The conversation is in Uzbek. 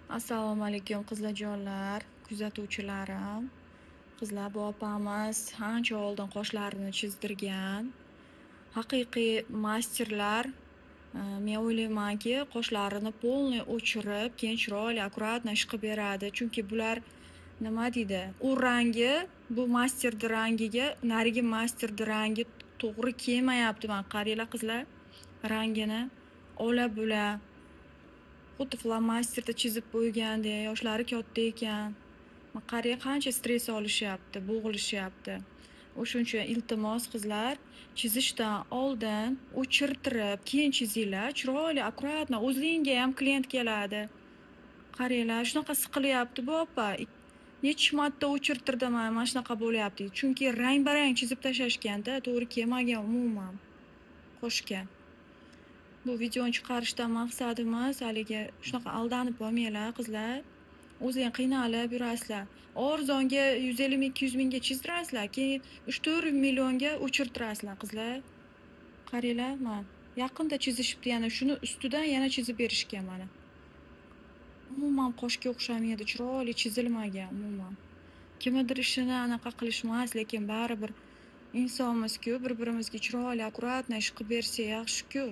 Assalomu alaykum qizlarjonlar, kuzatuvchilarim. Qizlar, bu opamiz ancha oldin qoshlarini chizdirgan. Haqiqiy masterlar, men o'ylaymanki, qoshlarini polniy o'chirib, keyin chiroyli akkuratno ish qilib beradi. Chunki bular nima deydi, u rangi, bu masterni rangiga narigi masterni rangi to'g'ri kelmayapti. Mana qaranglar qizlar, rangini ola-bula. Xuddi flomasterda chizib qo'ygandek, yoshlari katta ekan. Qarang, qancha stress olishyapti, bo'g'ilishyapti. O'shuning uchun iltimos qizlar, chizishdan oldin o'chirtirib, keyin chizinglar. Chiroyli, akkuratno, o'zingizga ham klient keladi. Qaranglar, shunaqa siqilyapti bu opa. Necha marta o'chirtirdim, mana shunaqa bo'lyapti. Chunki rang-barang chizib tashlashganda, to'g'ri kelmagan umuman qoshga. Bu videoni chiqarishdan maqsadimiz haligi shunaqa aldanib bo'lmanglar qizlar. O'zing qiynalib yurasizlar. Arzonga 150 ming, 200 mingga chizdirasizlar, keyin 3-4 millionga o'chirtirasizlar qizlar. Qaranglar, mana yaqinda chizishibdi, yana shuni ustidan yana chizib berishgan mana. Umuman qoshga o'xshamaydi, chiroyli chizilmagan umuman. Kimnidir ishini anaqa qilishmas, lekin baribir insonmiz-ku, bir-birimizga chiroyli akkuratno ish qilib bersa yaxshi-ku.